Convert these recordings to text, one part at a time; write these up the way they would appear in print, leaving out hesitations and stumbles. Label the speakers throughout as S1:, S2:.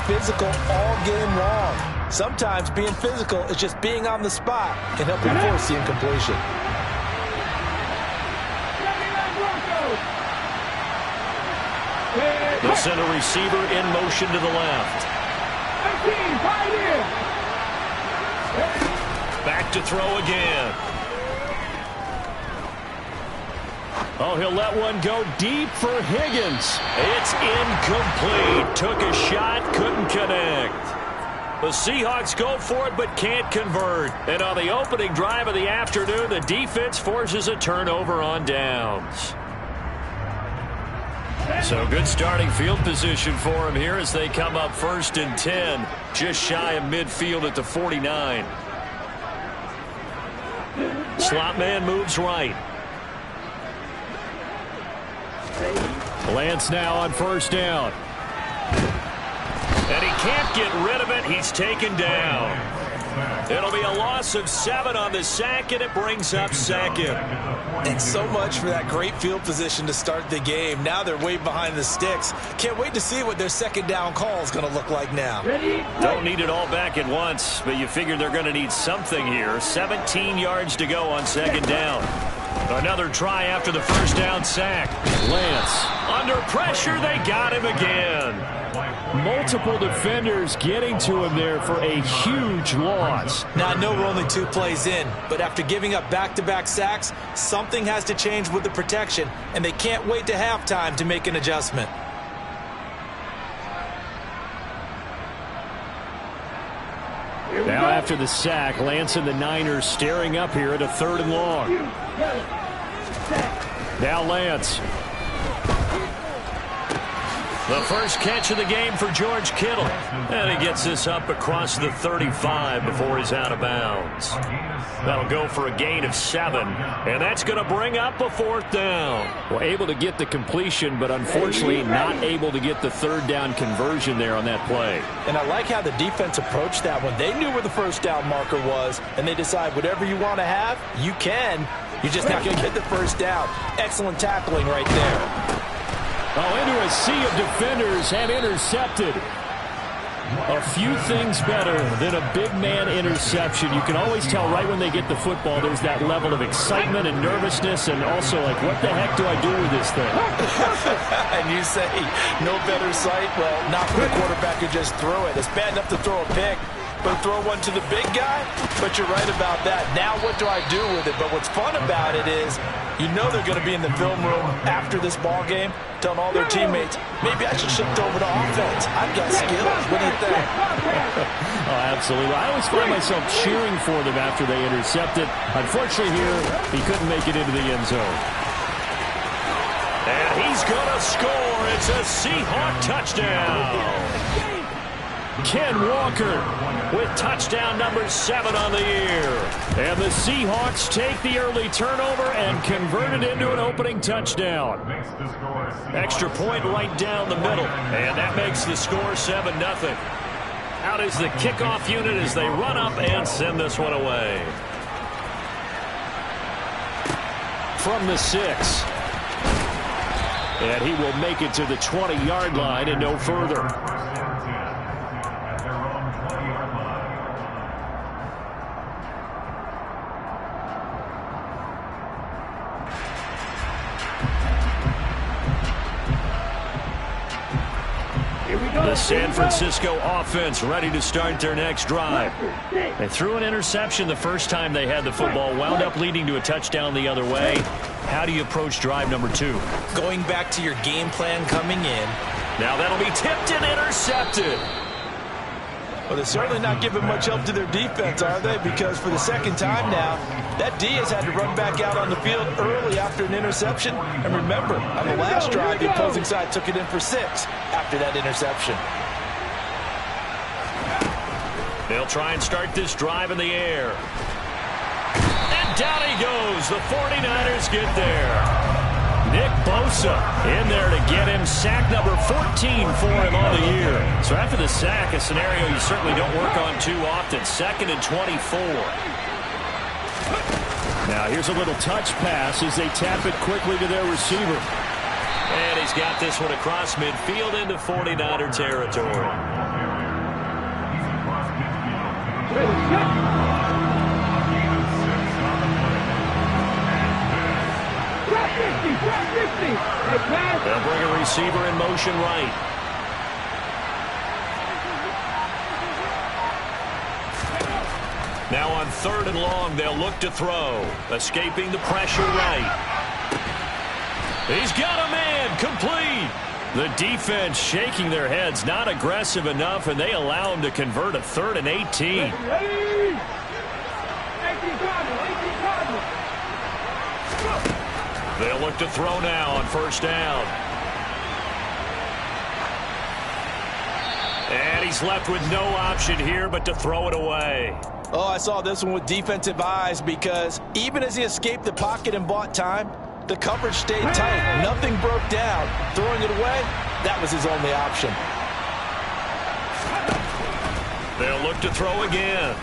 S1: physical all game long. Sometimes being physical is just being on the spot and helping force the incompletion.
S2: They'll send a receiver in motion to the left. Back to throw again. Oh, he'll let one go deep for Higgins. It's incomplete. Took a shot, couldn't connect. The Seahawks go for it but can't convert. And on the opening drive of the afternoon, the defense forces a turnover on downs. So good starting field position for him here as they come up 1st and 10. Just shy of midfield at the 49. Slot man moves right. Lance now on 1st down. And he can't get rid of it. He's taken down. It'll be a loss of 7 on the sack, and it brings up 2nd.
S1: And so much for that great field position to start the game. Now they're way behind the sticks. Can't wait to see what their 2nd down call is going to look like now.
S2: Don't need it all back at once, but you figure they're going to need something here. 17 yards to go on 2nd down. Another try after the 1st down sack. Lance under pressure. They got him again. Multiple defenders getting to him there for a huge loss.
S1: Now, I know we're only 2 plays in, but after giving up back-to-back sacks, something has to change with the protection, and they can't wait to halftime to make an adjustment.
S2: Now after the sack, Lance and the Niners staring up here at a 3rd and long. Now Lance. The first catch of the game for George Kittle. And he gets this up across the 35 before he's out of bounds. That'll go for a gain of 7. And that's going to bring up a 4th down. Well, able to get the completion, but unfortunately not able to get the 3rd down conversion there on that play.
S1: And I like how the defense approached that one. They knew where the 1st down marker was, and they decide whatever you want to have, you can. You're just not going to get the 1st down. Excellent tackling right there.
S2: Oh, into a sea of defenders and intercepted. A few things better than a big man interception. You can always tell right when they get the football, there's that level of excitement and nervousness, and also like, what the heck do I do with this thing?
S1: And you say, no better sight? Well, not for the quarterback who just threw it. It's bad enough to throw a pick, but throw one to the big guy? But you're right about that. Now what do I do with it? But what's fun about it is, you know they're going to be in the film room after this ball game, telling all their teammates, maybe I should shift over to offense. I've got skills. What do you think?
S2: Oh, absolutely. I always find myself cheering for them after they intercepted. Unfortunately here, he couldn't make it into the end zone. And he's going to score. It's a Seahawk touchdown. Ken Walker with touchdown number 7 on the year. And the Seahawks take the early turnover and convert it into an opening touchdown. Extra point right down the middle. And that makes the score 7-0. Out is the kickoff unit as they run up and send this one away. From the 6. And he will make it to the 20-yard line and no further. The San Francisco offense ready to start their next drive. They threw an interception the first time they had the football, wound up leading to a touchdown the other way. How do you approach drive number 2?
S1: Going back to your game plan coming in.
S2: Now that'll be tipped and intercepted.
S1: Well, they're certainly not giving much help to their defense, are they? Because for the 2nd time now, that D has had to run back out on the field early after an interception. And remember, on the last drive, the opposing side took it in for 6 after that interception.
S2: They'll try and start this drive in the air. And down he goes. The 49ers get there. Nick Bosa in there to get him sack number 14 for him on the year. So after the sack, a scenario you certainly don't work on too often. 2nd and 24. Now here's a little touch pass as they tap it quickly to their receiver. And he's got this one across midfield into 49er territory. receiver in motion right. Now on 3rd and long, they'll look to throw. Escaping the pressure right. He's got a man, complete. The defense shaking their heads, not aggressive enough, and they allow him to convert a 3rd and 18. They'll look to throw now on 1st down. And he's left with no option here but to throw it away.
S1: Oh, I saw this one with defensive eyes because even as he escaped the pocket and bought time, the coverage stayed tight. Nothing broke down. Throwing it away, that was his only option.
S2: They'll look to throw again.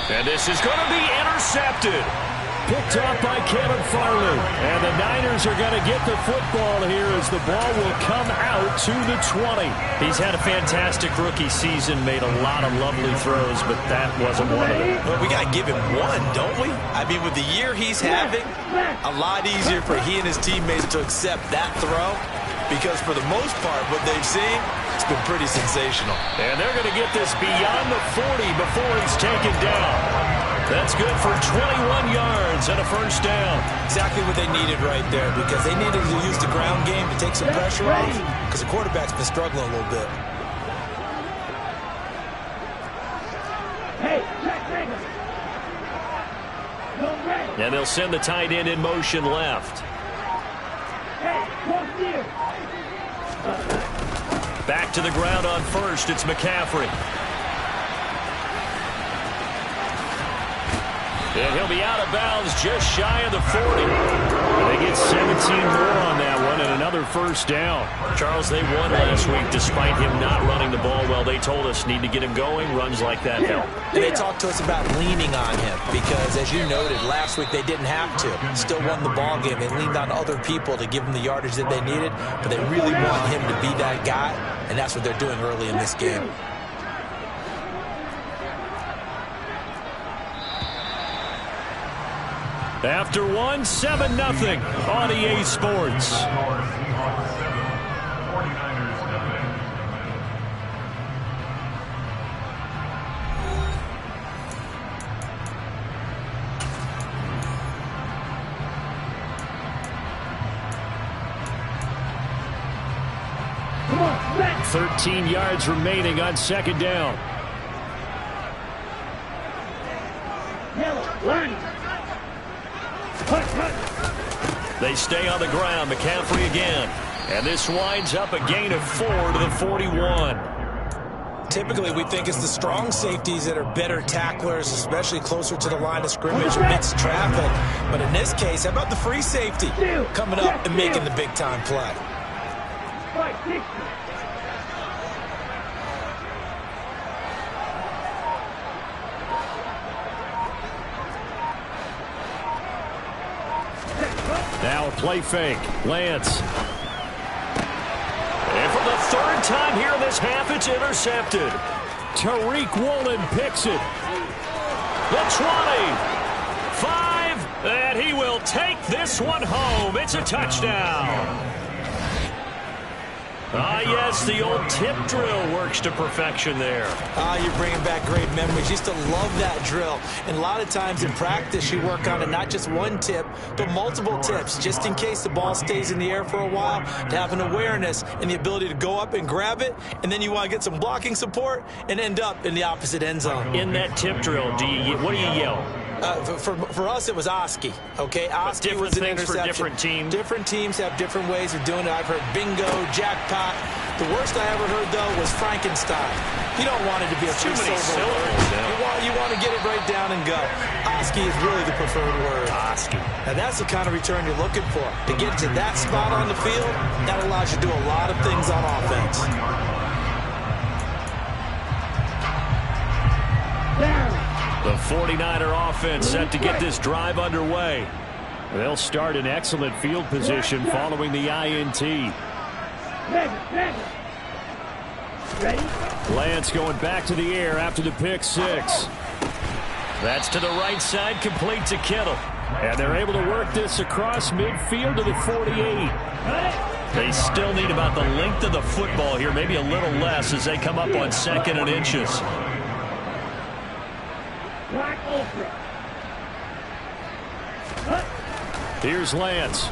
S2: And this is going to be intercepted. Picked off by Kevin Farley. And the Niners are going to get the football here as the ball will come out to the 20. He's had a fantastic rookie season, made a lot of lovely throws, but that wasn't one of them.
S1: Well, we got to give him one, don't we? I mean, with the year he's having, a lot easier for he and his teammates to accept that throw because for the most part, what they've seen, it's been pretty sensational.
S2: And they're going to get this beyond the 40 before he's taken down. That's good for 21 yards and a 1st down.
S1: Exactly what they needed right there because they needed to use the ground game to take some pressure off because the quarterback's been struggling a little bit.
S2: And they'll send the tight end in motion left. Back to the ground on 1st. It's McCaffrey. And he'll be out of bounds just shy of the 40. They get 17 more on that one and another 1st down. Charles, they won last week despite him not running the ball well. They told us need to get him going. Runs like that help.
S1: And they talked to us about leaning on him because, as you noted, last week they didn't have to. Still won the ball game. They leaned on other people to give them the yardage that they needed, but they really want him to be that guy, and that's what they're doing early in this game.
S2: After one, 7-0 on EA Sports.
S3: Come on, back.
S2: 13 yards remaining on 2nd down.
S3: Yellow, line.
S2: They stay on the ground. McCaffrey again. And this winds up a gain of 4 to the 41.
S1: Typically, we think it's the strong safeties that are better tacklers, especially closer to the line of scrimmage amidst traffic. But in this case, how about the free safety coming up and making the big-time play?
S2: Now a play fake. Lance. And for the 3rd time here in this half, it's intercepted. Tariq Woolen picks it. The 20. 5. And he will take this one home. It's a touchdown. Ah, yes, the old tip drill works to perfection there.
S1: You're bringing back great memories. Used to love that drill. And a lot of times in practice, you work on it, not just one tip, but multiple tips, just in case the ball stays in the air for a while, to have an awareness and the ability to go up and grab it, and then you want to get some blocking support and end up in the opposite end zone.
S2: In that tip drill, what do you yell?
S1: For us, it was Oski. Okay, Oski was an interception.
S2: For different teams.
S1: Different teams have different ways of doing it. I've heard bingo, jackpot. The worst I ever heard, though, was Frankenstein. You don't want it to be a
S2: too many syllables.
S1: You want to get it right down and go. Oski is really the preferred word.
S2: Oski.
S1: And that's the kind of return you're looking for. To get to that spot on the field, that allows you to do a lot of things on offense.
S2: The 49er offense set to get this drive underway. They'll start in excellent field position following the INT. Lance going back to the air after the pick 6. That's to the right side, complete to Kittle. And they're able to work this across midfield to the 48. They still need about the length of the football here, maybe a little less as they come up on 2nd and inches. Here's Lance.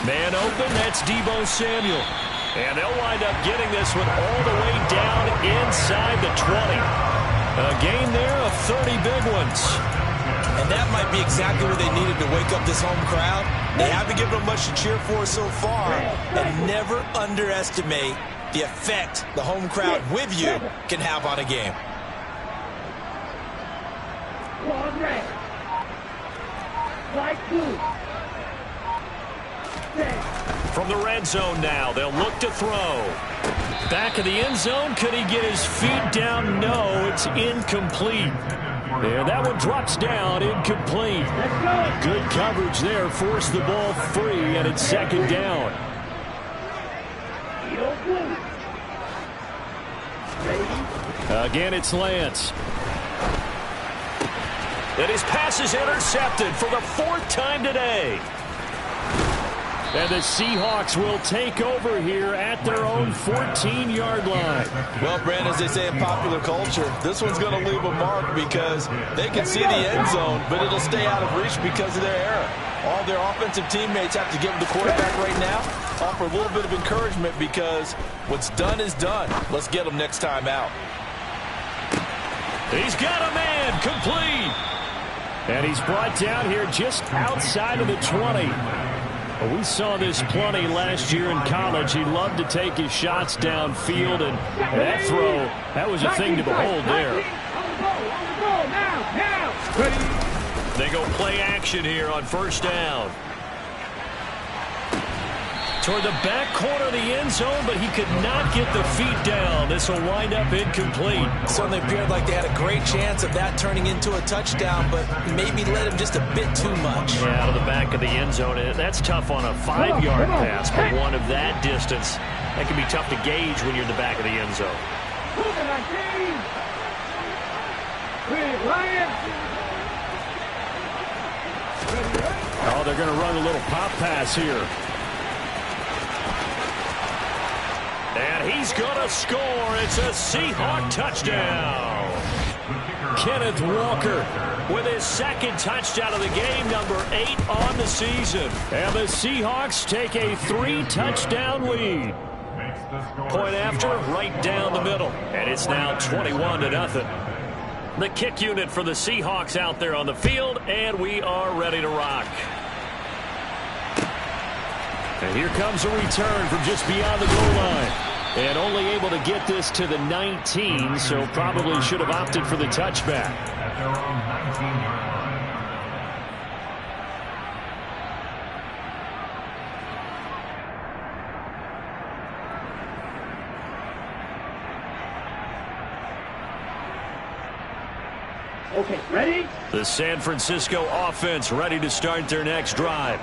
S2: Man open, that's Deebo Samuel. And they'll wind up getting this one all the way down inside the 20. A gain there of 30 big ones.
S1: And that might be exactly what they needed to wake up this home crowd. They haven't given them much to cheer for so far. And never underestimate the effect the home crowd with you can have on a game.
S2: From the red zone now, they'll look to throw. Back of the end zone, could he get his feet down? No, it's incomplete. And that one drops down, incomplete. Good coverage there, forced the ball free, and it's 2nd down. Again, it's Lance. And his pass is intercepted for the 4th time today. And the Seahawks will take over here at their own 14-yard line.
S1: Well, Brandon, as they say in popular culture, this one's going to leave a mark because they can see the end zone, but it'll stay out of reach because of their error. All their offensive teammates have to give the quarterback right now, offer a little bit of encouragement because what's done is done. Let's get them next time out.
S2: He's got a man, complete. And he's brought down here just outside of the 20. Well, we saw this plenty last year in college. He loved to take his shots downfield, and that throw, that was a thing to behold there. They go play action here on 1st down. Toward the back corner of the end zone, but he could not get the feet down. This will wind up incomplete.
S1: Certainly appeared like they had a great chance of that turning into a touchdown, but maybe led him just a bit too much.
S2: Yeah, out of the back of the end zone. That's tough on a 5-yard pass, but one of that distance, that can be tough to gauge when you're in the back of the end zone. Oh, they're going to run a little pop pass here. And he's going to score. It's a Seahawk touchdown. Kenneth Walker with his 2nd touchdown of the game, number 8 on the season. And the Seahawks take a 3-touchdown lead. Point after, right down the middle. And it's now 21-0. The kick unit for the Seahawks out there on the field, and we are ready to rock. And here comes a return from just beyond the goal line. And only able to get this to the 19, so probably should have opted for the touchback.
S3: Okay, ready?
S2: The San Francisco offense ready to start their next drive.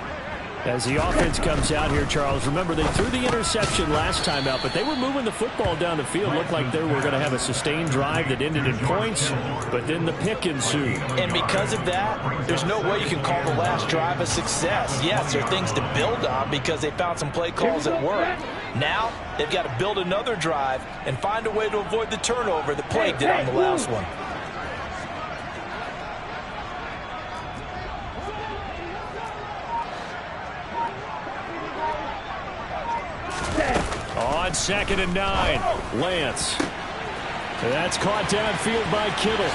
S2: As the offense comes out here, Charles, remember they threw the interception last time out, but they were moving the football down the field. Looked like they were going to have a sustained drive that ended in points, but then the pick ensued.
S1: And because of that, there's no way you can call the last drive a success. Yes, there are things to build on because they found some play calls that worked. Now, they've got to build another drive and find a way to avoid the turnover that plagued it on the last one.
S2: On 2nd and 9, Lance. That's caught downfield by Kittle.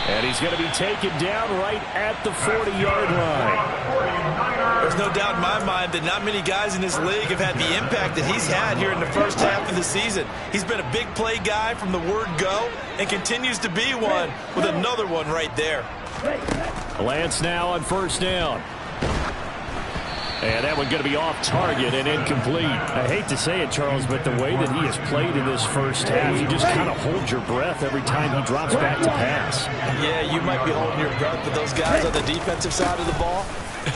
S2: And he's going to be taken down right at the 40-yard line.
S1: There's no doubt in my mind that not many guys in this league have had the impact that he's had here in the first half of the season. He's been a big play guy from the word go and continues to be one with another one right there.
S2: Lance now on 1st down. And that one going to be off target and incomplete. I hate to say it, Charles, but the way that he has played in this first half, you just kind of hold your breath every time he drops back to pass.
S1: Yeah, you might be holding your breath, but those guys on the defensive side of the ball,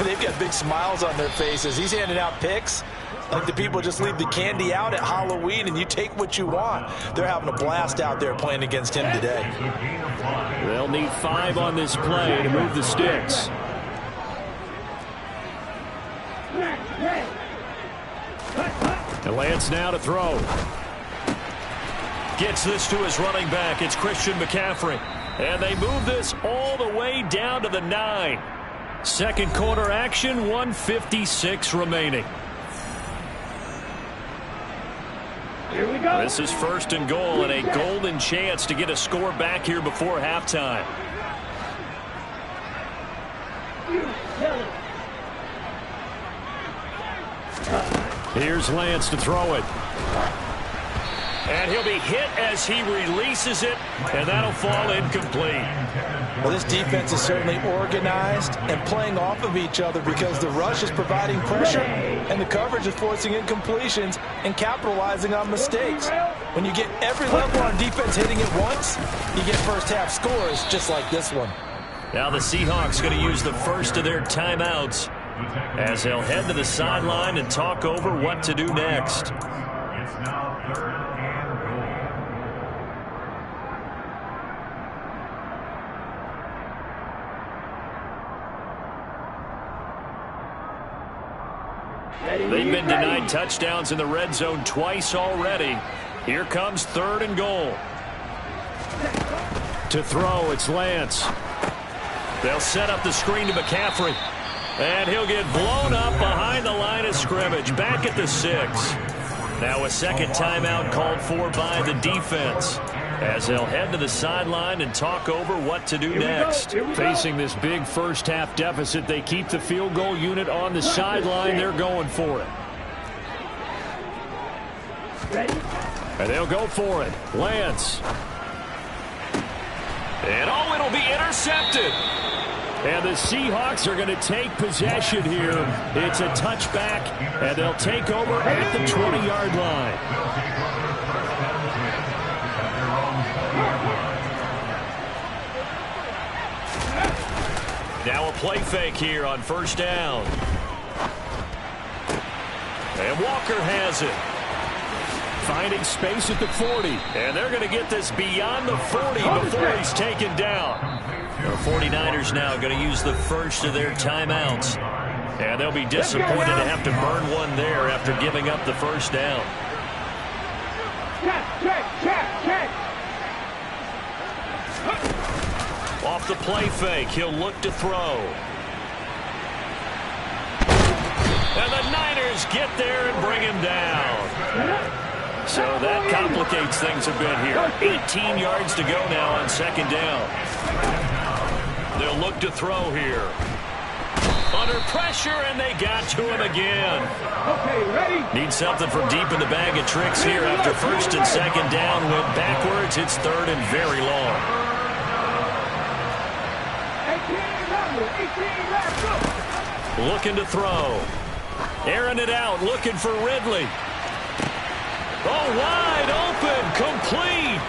S1: they've got big smiles on their faces. He's handing out picks like the people just leave the candy out at Halloween and you take what you want. They're having a blast out there playing against him today.
S2: They'll need 5 on this play to move the sticks. And Lance now to throw. Gets this to his running back. It's Christian McCaffrey. And they move this all the way down to the 9. Second quarter action, 1:56 remaining.
S3: Here we go.
S2: This is first and goal and a golden chance to get a score back here before halftime. Here's Lance to throw it. And he'll be hit as he releases it, and that'll fall incomplete.
S1: Well, this defense is certainly organized and playing off of each other because the rush is providing pressure and the coverage is forcing incompletions and capitalizing on mistakes. When you get every level on defense hitting it once, you get first half scores just like this one.
S2: Now the Seahawks going to use the first of their timeouts as they'll head to the sideline and talk over what to do next.
S4: It's now 3rd and goal.
S2: They've been denied touchdowns in the red zone twice already. Here comes 3rd and goal. To throw, it's Lance. They'll set up the screen to McCaffrey. And he'll get blown up behind the line of scrimmage. Back at the 6. Now a second timeout called for by the defense as they'll head to the sideline and talk over what to do next. Facing this big first half deficit, they keep the field goal unit on the sideline. They're going for it. And they'll go for it. Lance. And oh, it'll be intercepted. And the Seahawks are going to take possession here. It's a touchback, and they'll take over at the 20-yard line. Now a play fake here on first down. And Walker has it. Finding space at the 40. And they're going to get this beyond the 40 before he's taken down. The 49ers now going to use the first of their timeouts. And they'll be disappointed to have to burn one there after giving up the first down. Off the play fake, he'll look to throw. And the Niners get there and bring him down. So that complicates things a bit here. 18 yards to go now on second down. They'll look to throw here. Under pressure, and they got to him again.
S3: Okay, ready?
S2: Need something from deep in the bag of tricks here after first and second down. Went backwards. It's 3rd and very long.
S3: 18 left, go.
S2: Looking to throw. Airing it out, looking for Ridley. Oh, wide open, complete.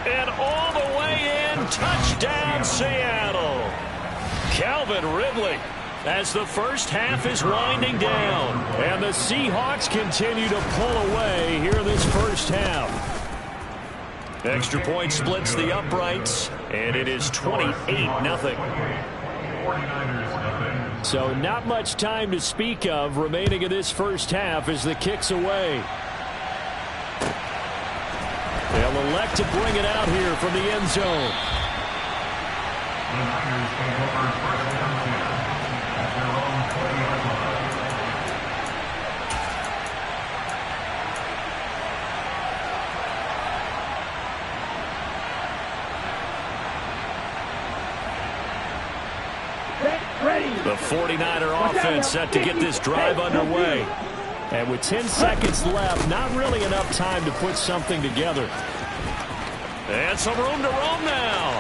S2: And all the way in, touchdown Seattle. Calvin Ridley as the first half is winding down. And the Seahawks continue to pull away here in this first half. Extra point splits the uprights, and it is 28-0. So not much time to speak of remaining in this first half as the kick's away. They'll elect to bring it out here from the end zone.
S4: The Niners take over first and 10 at their own 20-yard line.
S2: The 49er offense set to get this drive underway. And with 10 seconds left, not really enough time to put something together. And some room to roam now.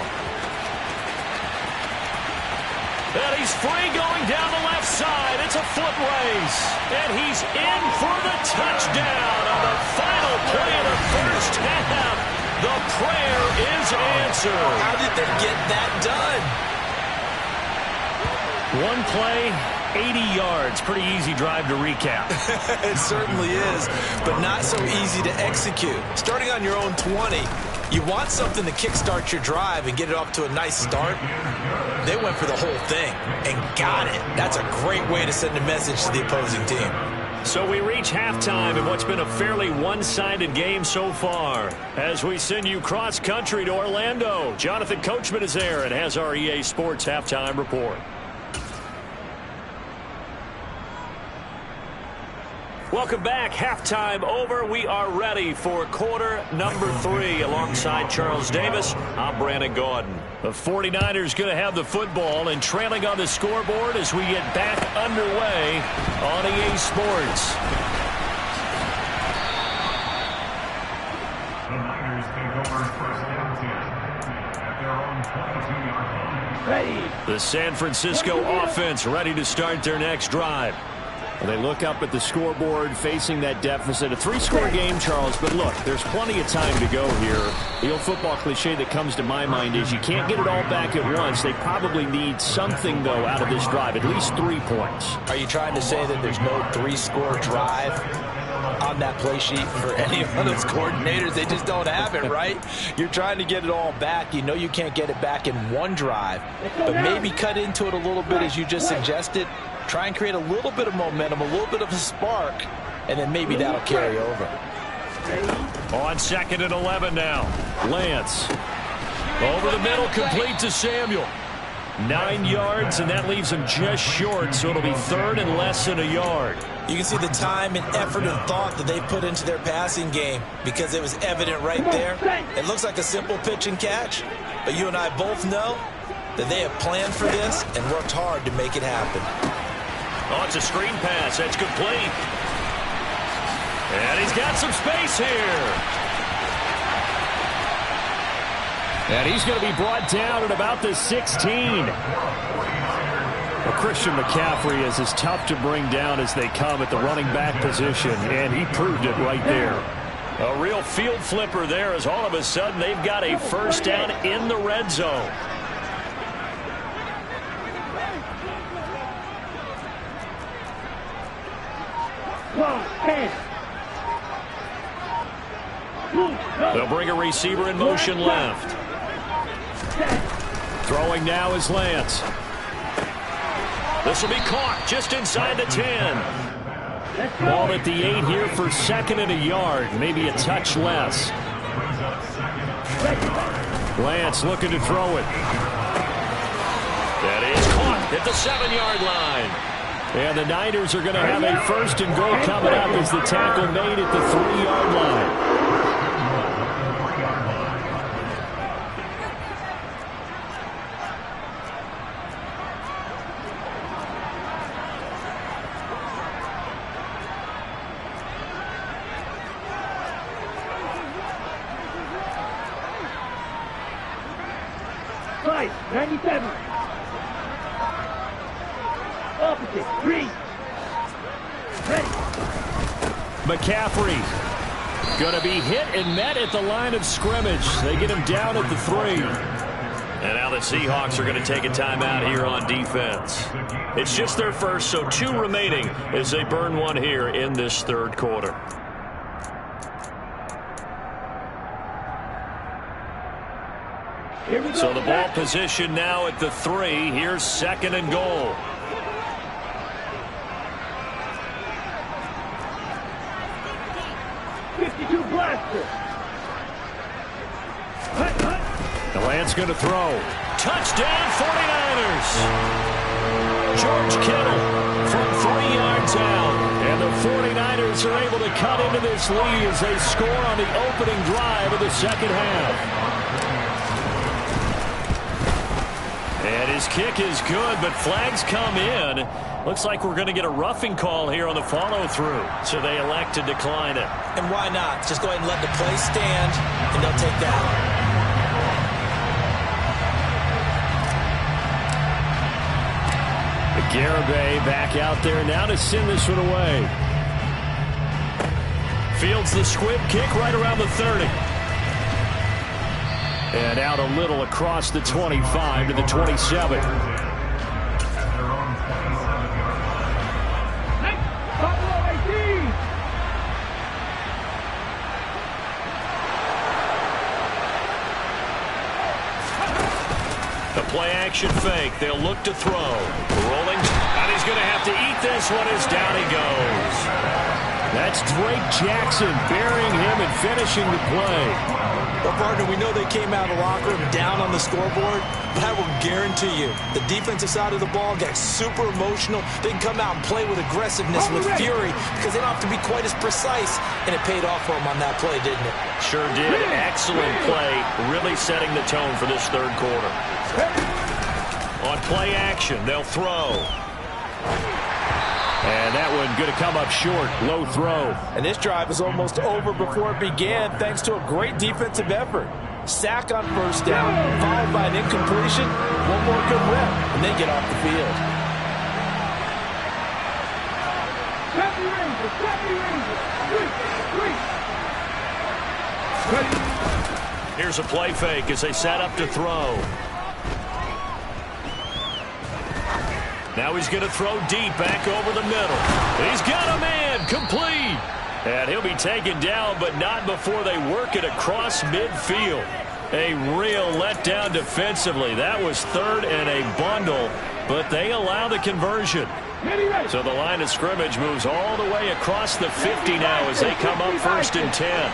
S2: And he's free going down the left side. It's a foot race. And he's in for the touchdown on the final play of the first half. The prayer is answered.
S1: How did they get that done?
S2: One play, 80 yards. Pretty easy drive to recap.
S1: It certainly is, but not so easy to execute. Starting on your own 20, You want something to kickstart your drive and get it off to a nice start. They went for the whole thing and got it. That's a great way to send a message to the opposing team.
S2: So we reach halftime in what's been a fairly one-sided game so far. As we send you cross-country to Orlando, Jonathan Coachman is there and has our EA Sports halftime report. Welcome back. Halftime over. We are ready for quarter number 3. Alongside Charles Davis, I'm Brandon Gaudin. The 49ers going to have the football and trailing on the scoreboard as we get back underway on EA Sports.
S4: The Niners take over first down 10 at their own 22-yard line.
S2: The San Francisco offense ready to start their next drive. Well, they look up at the scoreboard facing that deficit. A 3-score game, Charles, but look, there's plenty of time to go here. The old football cliche that comes to my mind is you can't get it all back at once. They probably need something, though, out of this drive, at least 3 points.
S1: Are you trying to say that there's no 3-score drive on that play sheet for any of those coordinators? They just don't have it, right? You're trying to get it all back. You know you can't get it back in one drive, but maybe cut into it a little bit as you just suggested. Try and create a little bit of momentum, a little bit of a spark, and then maybe that'll carry over.
S2: On 2nd and 11 now. Lance. Over the middle, complete to Samuel. 9 yards, and that leaves him just short, so it'll be 3rd and less than a yard.
S1: You can see the time and effort and thought that they put into their passing game because it was evident right there. It looks like a simple pitch and catch, but you and I both know that they have planned for this and worked hard to make it happen.
S2: Oh, it's a screen pass. That's complete. And he's got some space here. And he's going to be brought down at about the 16. Well, Christian McCaffrey is as tough to bring down as they come at the running back position, and he proved it right there. A real field flipper there as all of a sudden they've got a first down in the red zone. They'll bring a receiver in motion left. Throwing now is Lance. This will be caught just inside the 10. Ball at the 8 here for 2nd and a yard, maybe a touch less. Lance looking to throw it. That is caught at the 7-yard line. And the Niners are going to have a 1st and goal coming up as the tackle made at the 3-yard line.
S3: Five, 97. Opposite, 3. Ready.
S2: McCaffrey going to be hit and met at the line of scrimmage. They get him down at the 3. And now the Seahawks are going to take a timeout here on defense. It's just their first, so 2 remaining as they burn one here in this 3rd quarter. So the ball position now at the 3. Here's 2nd and goal. The Lance going to throw. Touchdown 49ers. George Kittle from 3 yards out. And the 49ers are able to cut into this lead as they score on the opening drive of the 2nd half. And his kick is good, but flags come in. Looks like we're going to get a roughing call here on the follow-through. So they elect to decline it.
S1: And why not? Just go ahead and let the play stand, and they'll take that.
S2: Garibay back out there now to send this one away. Fields the squib kick right around the 30. And out a little across the 25 to the 27. play action fake. They'll look to throw. Rolling. And he's going to have to eat this one as down he goes. That's Drake Jackson burying him and finishing the play.
S1: Well, partner, we know they came out of the locker room down on the scoreboard, but I will guarantee you the defensive side of the ball got super emotional. They can come out and play with aggressiveness, with fury, because they don't have to be quite as precise, and it paid off for them on that play, didn't it?
S2: Sure did. Excellent play, really setting the tone for this third quarter. On play action, they'll throw. And that one going to come up short. Low throw.
S1: And this drive is almost over before it began thanks to a great defensive effort. Sack on first down, followed by an incompletion. One more good rep, and they get off the field.
S2: Here's a play fake as they set up to throw. Now he's going to throw deep back over the middle. He's got a man complete. And he'll be taken down, but not before they work it across midfield. A real letdown defensively. That was third and a bundle, but they allow the conversion. So the line of scrimmage moves all the way across the 50 now as they come up 1st and 10.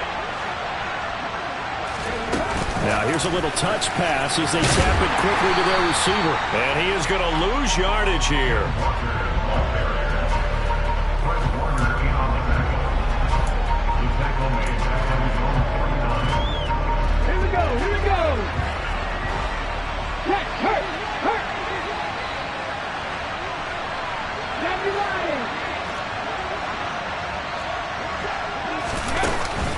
S2: Now here's a little touch pass as they tap it quickly to their receiver. And he is going to lose yardage here.
S3: Here we go, here we go. Hurt.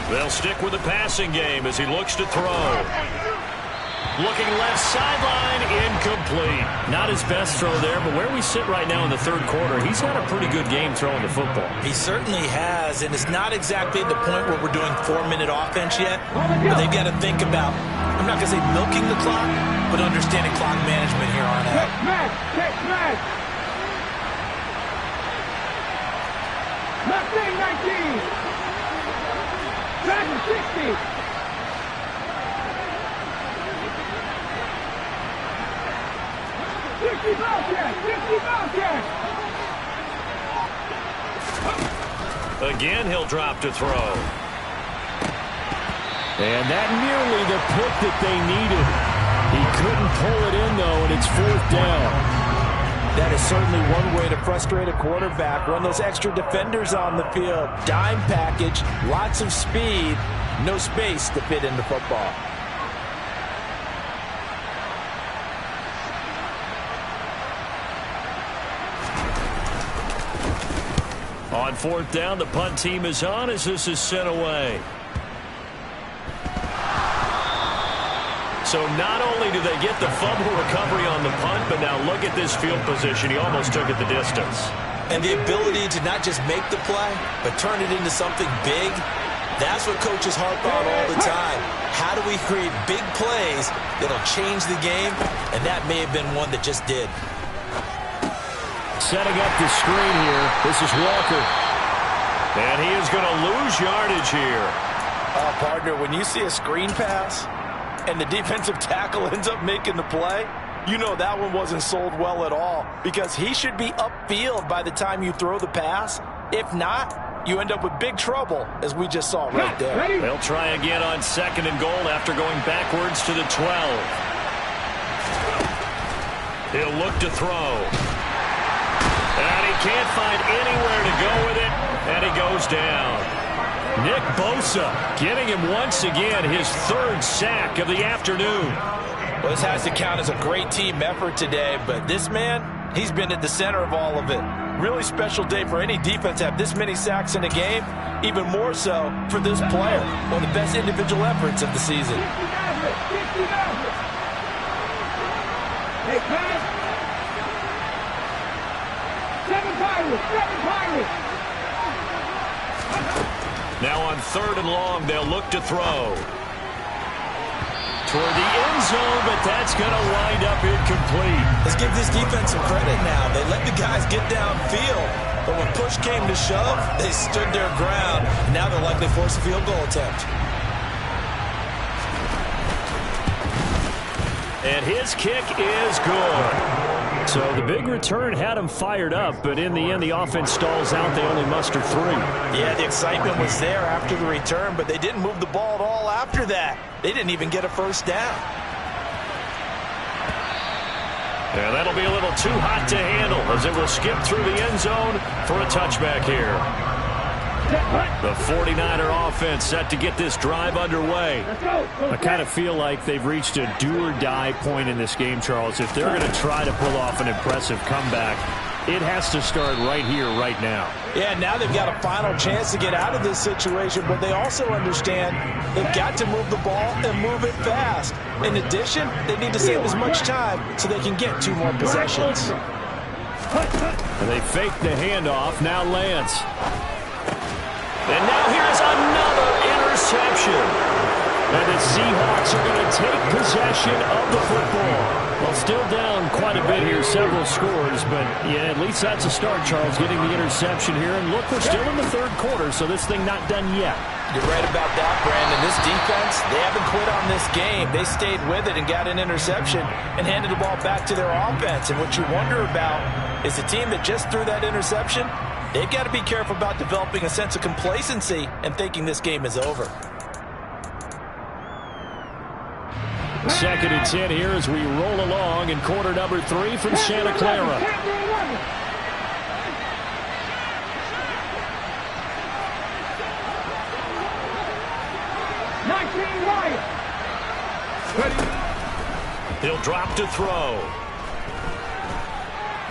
S2: They'll stick with the passing game as he looks to throw. Looking left sideline, incomplete. Not his best throw there, but where we sit right now in the third quarter, he's had a pretty good game throwing the football.
S1: He certainly has, and it's not exactly at the point where we're doing 4-minute offense yet, but they've got to think about, I'm not going to say milking the clock, but understanding clock management here on out.
S3: Check smash. Left wing 19. Back to 60. 60 Bobcat.
S2: Again, he'll drop to throw. And that nearly the pick that they needed. He couldn't pull it in, though, and it's 4th down.
S1: That is certainly one way to frustrate a quarterback. Run those extra defenders on the field. Dime package, lots of speed, no space to fit into football.
S2: On 4th down, the punt team is on as this is sent away. So not only do they get the fumble recovery on the punt, but now look at this field position. He almost took it the distance.
S1: And the ability to not just make the play, but turn it into something big, that's what coaches harp on all the time. How do we create big plays that'll change the game? And that may have been one that just did.
S2: Setting up the screen here. This is Walker. And he is going to lose yardage here.
S1: Partner, when you see a screen pass and the defensive tackle ends up making the play, you know that one wasn't sold well at all, because he should be upfield by the time you throw the pass. If not, you end up with big trouble, as we just saw right there.
S2: They'll try again on 2nd and goal after going backwards to the 12. He'll look to throw. And he can't find anywhere to go with it, and he goes down. Nick Bosa getting him once again his 3rd sack of the afternoon.
S1: Well, this has to count as a great team effort today, but this man, he's been at the center of all of it. Really special day for any defense to have this many sacks in a game, even more so for this player. One of the best individual efforts of the season.
S3: Hey, pass. 7 Pirates.
S2: Now on 3rd and long, they'll look to throw. Toward the end zone, but that's going to wind up incomplete.
S1: Let's give this defense some credit now. They let the guys get downfield, but when push came to shove, they stood their ground. And now they'll likely force a field goal attempt.
S2: And his kick is good. So the big return had him fired up, but in the end, the offense stalls out. They only muster 3.
S1: Yeah, the excitement was there after the return, but they didn't move the ball at all after that. They didn't even get a first down.
S2: And that'll be a little too hot to handle as it will skip through the end zone for a touchback here. The 49er offense set to get this drive underway. I kind of feel like they've reached a do-or-die point in this game, Charles. If they're going to try to pull off an impressive comeback, it has to start right here, right now.
S1: Yeah, now they've got a final chance to get out of this situation, but they also understand they've got to move the ball and move it fast. In addition, they need to save as much time so they can get 2 more possessions.
S2: And they fake the handoff. Now Lance. And now here's another interception. And the Seahawks are going to take possession of the football. Well, still down quite a bit here, several scores, but yeah, at least that's a start, Charles, getting the interception here. And look, we're still in the 3rd quarter, so this thing not done yet.
S1: You're right about that, Brandon. This defense, they haven't quit on this game. They stayed with it and got an interception and handed the ball back to their offense. And what you wonder about is the team that just threw that interception, they've got to be careful about developing a sense of complacency and thinking this game is over.
S2: 2nd and 10 here as we roll along in quarter number 3 from Santa Clara. He'll drop to throw.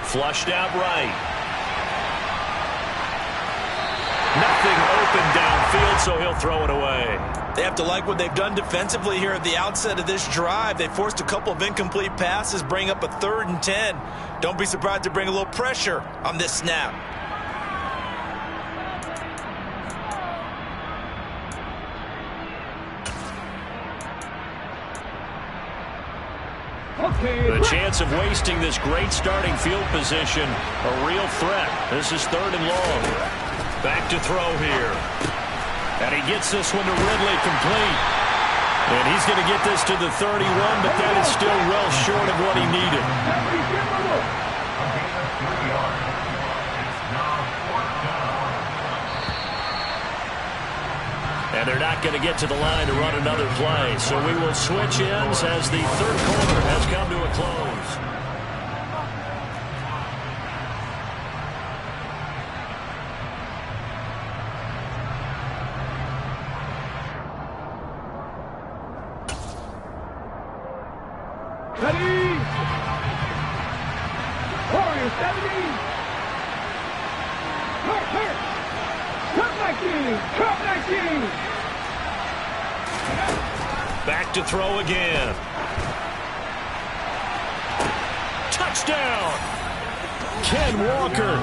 S2: Flushed out right. Nothing open downfield, so he'll throw it away.
S1: They have to like what they've done defensively here at the outset of this drive. They forced a couple of incomplete passes, bring up a 3rd and 10. Don't be surprised to bring a little pressure on this snap. The chance of wasting this great starting field position, a real threat. This is 3rd and long. Back to throw here. And he gets this one to Ridley complete. And he's going to get this to the 31, but that is still well short of what he needed. And they're not going to get to the line to run another play. So we will switch ends as the 3rd quarter has come to a close.
S3: Ready? Warrior 70. Cut 19.
S2: Back to throw again. Touchdown! Ken Walker.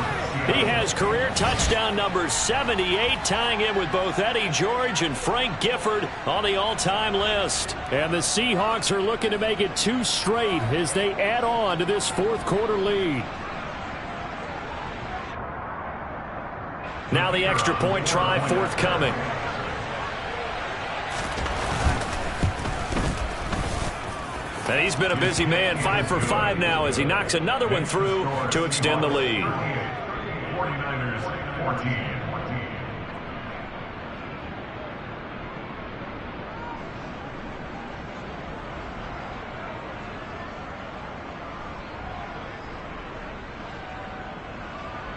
S2: He has career touchdown number 78, tying in with both Eddie George and Frank Gifford on the all-time list. And the Seahawks are looking to make it 2 straight as they add on to this 4th quarter lead. Now the extra point try forthcoming. And he's been a busy man, 5 for 5 now as he knocks another one through to extend the lead.
S4: 49ers 14.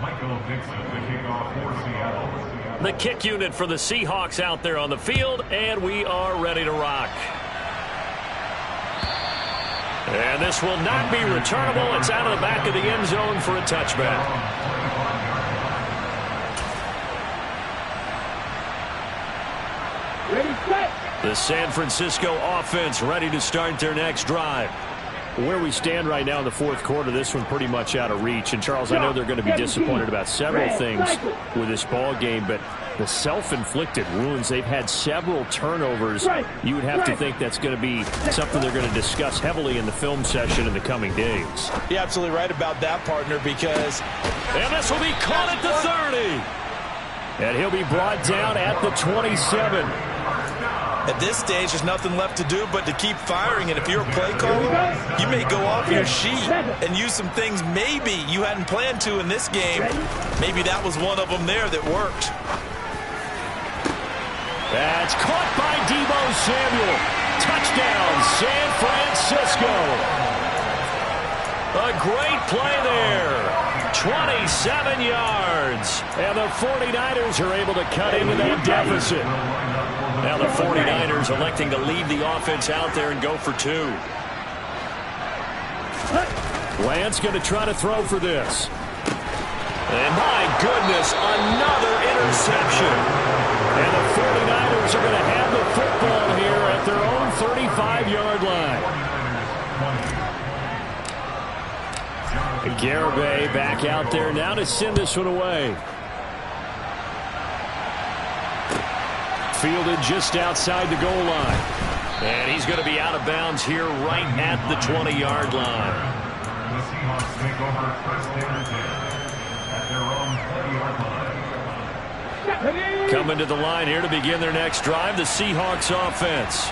S4: Michael Dixon, the kickoff for Seattle.
S2: The kick unit for the Seahawks out there on the field, and we are ready to rock. And this will not be returnable. It's out of the back of the end zone for a touchback.
S3: Ready, set.
S2: The San Francisco offense ready to start their next drive. Where we stand right now in the 4th quarter, this one pretty much out of reach. And, Charles, I know they're going to be disappointed about several things with this ball game, but the self-inflicted wounds, they've had several turnovers. You would have to think that's going to be something they're going to discuss heavily in the film session in the coming days.
S1: You're absolutely right about that, partner, because...
S2: And this will be caught at the 30. And he'll be brought down at the 27.
S1: At this stage, there's nothing left to do but to keep firing. And if you're a play caller, you may go off your sheet and use some things maybe you hadn't planned to in this game. Maybe that was one of them there that worked.
S2: That's caught by Deebo Samuel. Touchdown, San Francisco. A great play there. 27 yards. And the 49ers are able to cut into that deficit. Now the 49ers electing to leave the offense out there and go for two. Lance going to try to throw for this. And my goodness, another interception. And the 49ers are going to have the football here at their own 35-yard line. Garibay back out there now to send this one away. Fielded just outside the goal line. And he's going to be out of bounds here right at the 20-yard line.
S4: The Seahawks take over first down and 10 at their own 20-yard line.
S2: Coming to the line here to begin their next drive, the Seahawks offense.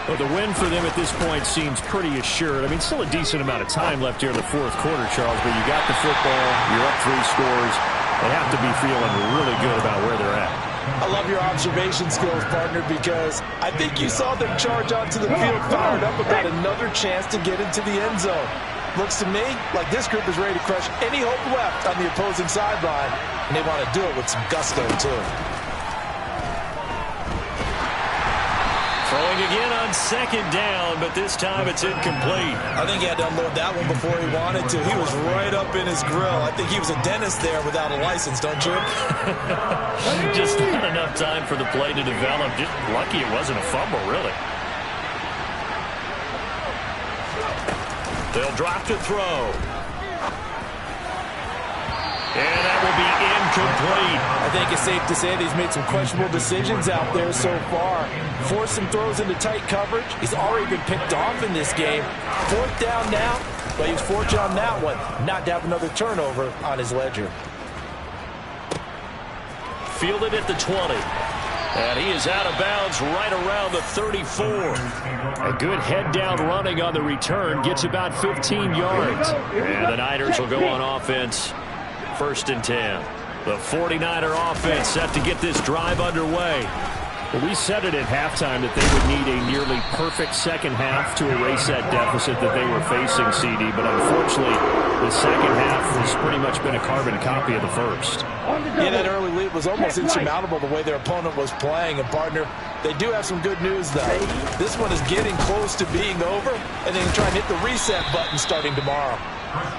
S2: Well, the win for them at this point seems pretty assured. I mean, still a decent amount of time left here in the fourth quarter, Charles, but you got the football, you're up 3 scores. They have to be feeling really good about where they're at.
S1: I love your observation skills, partner, because I think you saw them charge onto the field fired up about another chance to get into the end zone. Looks to me like this group is ready to crush any hope left on the opposing sideline, and they want to do it with some gusto, too.
S2: Throwing again on second down, but this time it's incomplete.
S1: I think he had to unload that one before he wanted to. He was right up in his grill. I think he was a dentist there without a license, don't you?
S2: Just not enough time for the play to develop. Just lucky it wasn't a fumble, really. They'll drop to throw. And that will be incomplete.
S1: I think it's safe to say that he's made some questionable decisions out there so far. Forced some throws into tight coverage. He's already been picked off in this game. 4th down now, but he was fortunate on that one not to have another turnover on his ledger.
S2: Fielded at the 20. And he is out of bounds right around the 34. A good head down running on the return. Gets about 15 yards. And the Niners will go on offense. 1st and 10. The 49er offense set to get this drive underway. Well, we said it at halftime that they would need a nearly perfect second half to erase that deficit that they were facing, CD. But unfortunately, the second half has pretty much been a carbon copy of the first.
S1: Yeah, that early lead was almost insurmountable the way their opponent was playing. And, partner, they do have some good news, though. This one is getting close to being over, and they can try and hit the reset button starting tomorrow.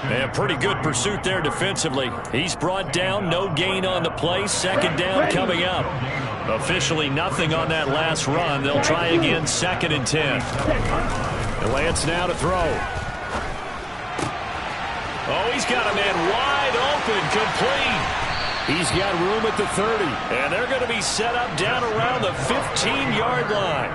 S2: And pretty good pursuit there defensively. He's brought down, no gain on the play. 2nd down coming up. Officially nothing on that last run. They'll try again 2nd and 10. And Lance now to throw. Oh, he's got a man wide open, complete. He's got room at the 30. And they're going to be set up down around the 15-yard line.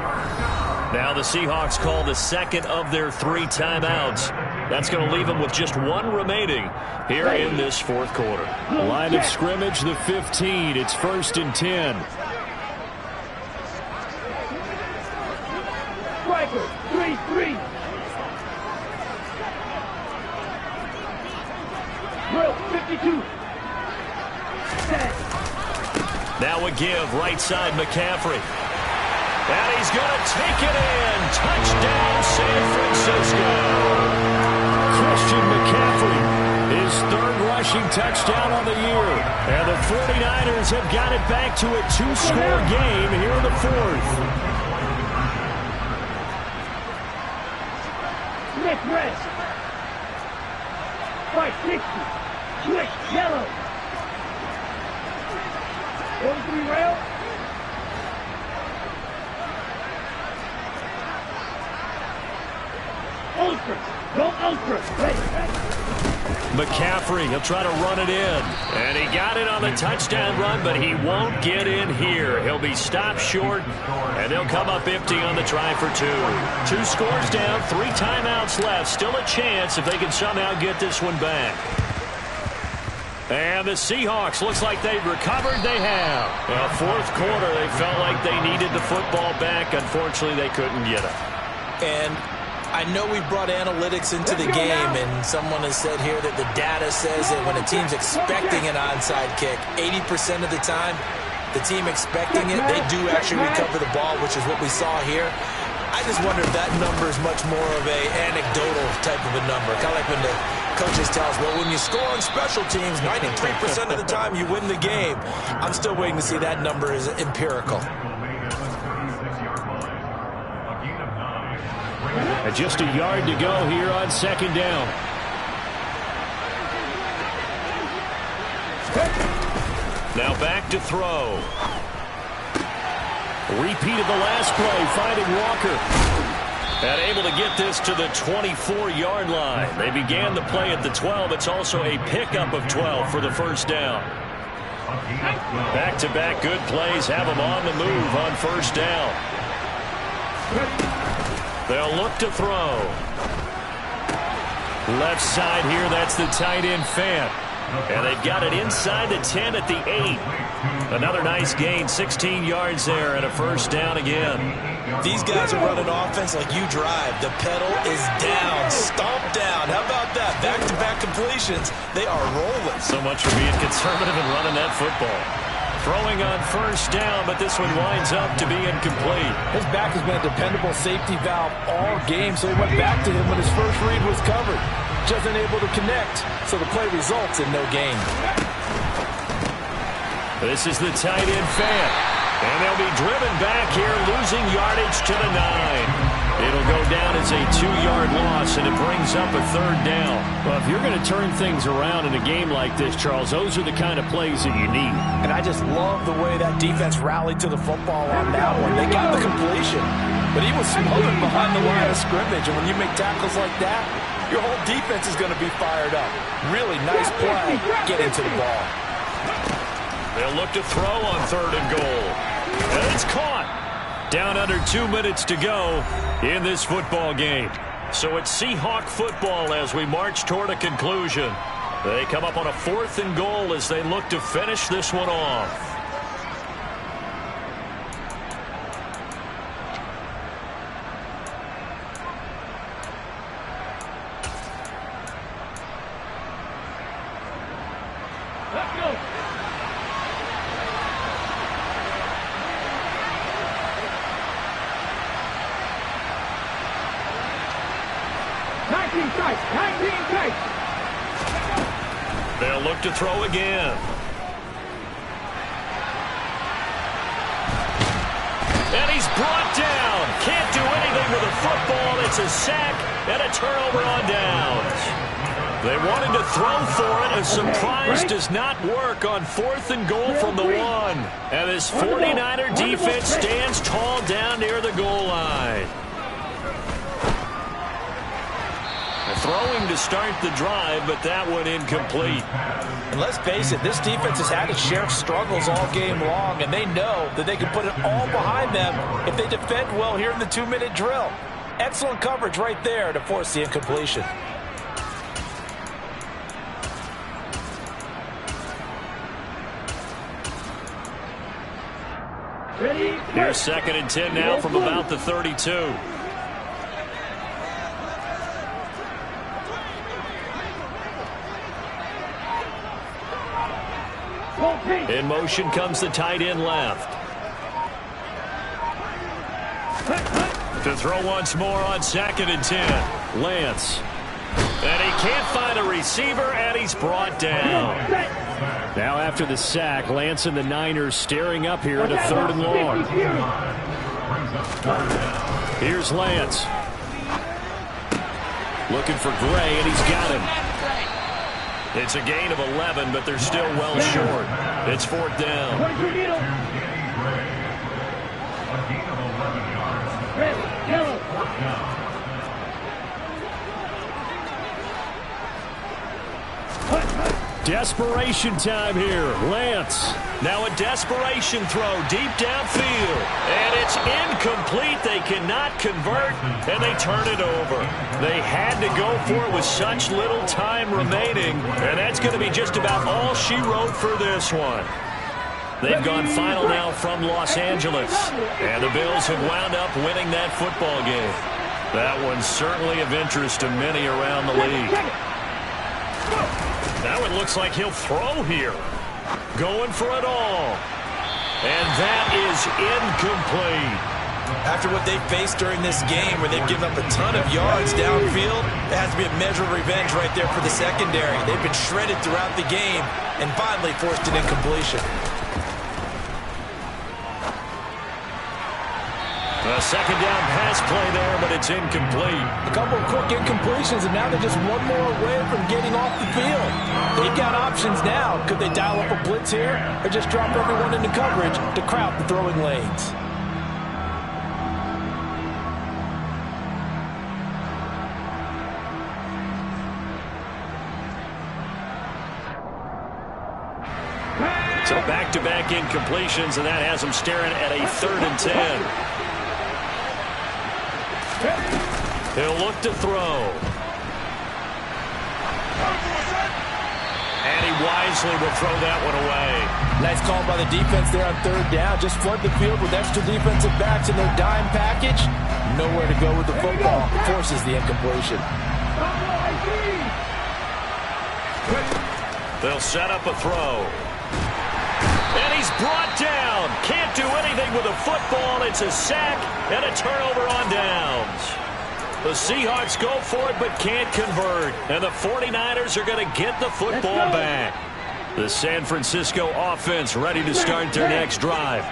S2: Now the Seahawks call the 2nd of their 3 timeouts. That's going to leave them with just 1 remaining here in this 4th quarter. Line of scrimmage, the 15. It's 1st and 10.
S3: Striker, 3-3. Drill, 52.
S2: Now a give, right side McCaffrey. And he's going to take it in. Touchdown, San Francisco. Christian McCaffrey, his 3rd rushing touchdown on the year. And the 49ers have got it back to a 2-score game here in the 4th.
S3: Smith red. 560. Switch yellow. 43 rail. Ultra. Go ultra. Ready.
S2: McCaffrey, he'll try to run it in. And he got it on the touchdown run, but he won't get in here. He'll be stopped short, and they'll come up empty on the try for 2. 2 scores down, 3 timeouts left. Still a chance if they can somehow get this one back. And the Seahawks, looks like they've recovered. They have. Well, fourth quarter, they felt like they needed the football back. Unfortunately, they couldn't get it.
S1: And I know we brought analytics into the game, and someone has said here that the data says that when a team's expecting an onside kick, 80% of the time, the team expecting it, they do actually recover the ball, which is what we saw here. I just wonder if that number is much more of a anecdotal type of a number. Kind of like when the coaches tell us, well, when you score on special teams, 93% of the time you win the game. I'm still waiting to see that number is empirical.
S2: And just a yard to go here on second down. Now back to throw. Repeat of the last play, finding Walker. And able to get this to the 24-yard line. They began the play at the 12. It's also a pickup of 12 for the first down. Back-to-back good plays have them on the move on first down. They'll look to throw. Left side here, that's the tight end Fant. And they've got it inside the 10 at the 8. Another nice gain, 16 yards there and a first down again.
S1: These guys are running offense like you drive. The pedal is down, stomped down. How about that? Back-to-back completions. They are rolling.
S2: So much for being conservative and running that football. Throwing on first down, but this one winds up to be incomplete.
S1: His back has been a dependable safety valve all game, so he went back to him when his first read was covered. Just unable to connect, so the play results in no gain.
S2: This is the tight end Fant. And they'll be driven back here, losing yardage to the 9. It'll go down as a 2-yard loss, and it brings up a third down.
S5: Well, if you're going to turn things around in a game like this, Charles, those are the kind of plays that you need.
S1: And I just love the way that defense rallied to the football on that one. They got the completion, but he was smothered behind the line of scrimmage. And when you make tackles like that, your whole defense is going to be fired up. Really nice play. Get into the ball.
S2: They'll look to throw on third and goal. And it's caught. Down under 2 minutes to go in this football game. So it's Seahawk football as we march toward a conclusion. They come up on a 4th and goal as they look to finish this one off.
S3: Let's go.
S2: They'll look to throw again. And he's brought down. Can't do anything with a football. It's a sack and a turnover on downs. They wanted to throw for it. A surprise does not work on 4th and goal from the 1. And this 49er defense stands tall down near the goal line. Throwing to start the drive, but that one incomplete.
S1: And let's face it, this defense has had its share of struggles all game long, and they know that they can put it all behind them if they defend well here in the 2-minute drill. Excellent coverage right there to force the incompletion.
S2: Here's 2nd and 10 now from about the 32. In motion comes the tight end left. To throw once more on 2nd and 10. Lance. And he can't find a receiver, and he's brought down.
S5: Now after the sack, Lance and the Niners staring up here at a 3rd and long. Here's Lance. Looking for Gray, and he's got him.
S2: It's a gain of 11, but they're still well short. It's 4th down.
S5: Desperation time here. Lance.
S2: Now a desperation throw deep downfield. And it's incomplete. They cannot convert, and they turn it over. They had to go for it with such little time remaining, and that's going to be just about all she wrote for this one. They've gone final now from Los Angeles, and the Bills have wound up winning that football game. That one's certainly of interest to many around the league. Now it looks like he'll throw here. Going for it all. And that is incomplete.
S1: After what they faced during this game where they've given up a ton of yards downfield, there has to be a measure of revenge right there for the secondary. They've been shredded throughout the game and finally forced an incompletion.
S2: A second down pass play there, but it's incomplete.
S1: A couple of quick incompletions, and now they're just one more away from getting off the field. They've got options now. Could they dial up a blitz here or just drop everyone into coverage to crowd the throwing lanes?
S2: So back-to-back incompletions, and that has them staring at a 3rd and 10. He'll look to throw. And he wisely will throw that one away.
S1: Nice call by the defense there on 3rd down. Just flood the field with extra defensive backs in their dime package. Nowhere to go with the football. Forces the incompletion.
S2: They'll set up a throw. And he's brought down. Can't do anything with a football. It's a sack and a turnover on downs. The Seahawks go for it but can't convert. And the 49ers are going to get the football back. The San Francisco offense ready to start their next drive.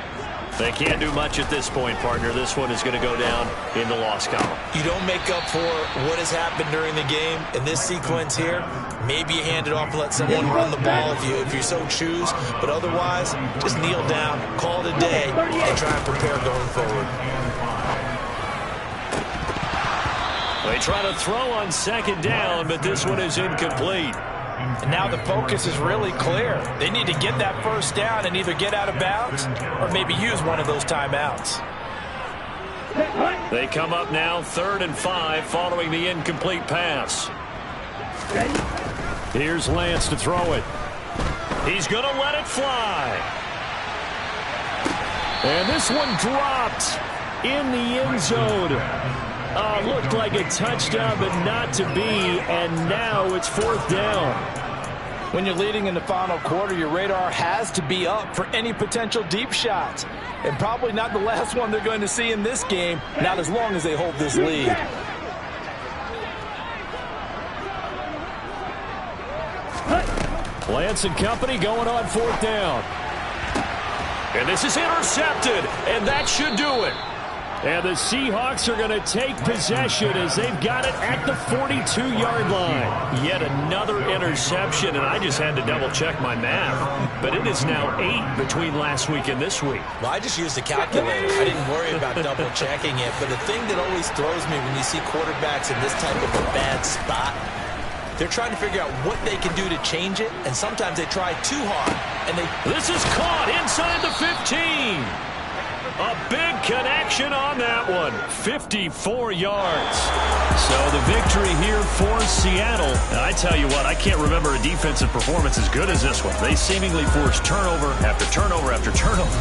S2: They can't do much at this point, partner. This one is going to go down in the loss column.
S1: You don't make up for what has happened during the game. In this sequence here, maybe you hand it off and let someone run the ball if you so choose. But otherwise, just kneel down, call it a day, and try and prepare going forward.
S2: They try to throw on 2nd down, but this one is incomplete.
S1: And now the focus is really clear. They need to get that 1st down and either get out of bounds or maybe use one of those timeouts.
S2: They come up now 3rd and 5 following the incomplete pass.
S5: Here's Lance to throw it.
S2: He's going to let it fly.
S5: And this one dropped in the end zone. Looked like a touchdown, but not to be, and now it's 4th down.
S1: When you're leading in the final quarter, your radar has to be up for any potential deep shots. And probably not the last one they're going to see in this game, not as long as they hold this lead.
S5: Lance and company going on 4th down.
S2: And this is intercepted, and that should do it.
S5: And the Seahawks are going to take possession as they've got it at the 42-yard line.
S2: Yet another interception, and I just had to double-check my math. But it is now 8 between last week and this week.
S1: Well, I just used a calculator. I didn't worry about double-checking it. But the thing that always throws me when you see quarterbacks in this type of a bad spot, they're trying to figure out what they can do to change it, and sometimes they try too hard. And
S2: This is caught inside the 15. A big connection on that one. 54 yards.
S5: So the victory here for Seattle.
S2: And I tell you what, I can't remember a defensive performance as good as this one. They seemingly forced turnover after turnover after turnover.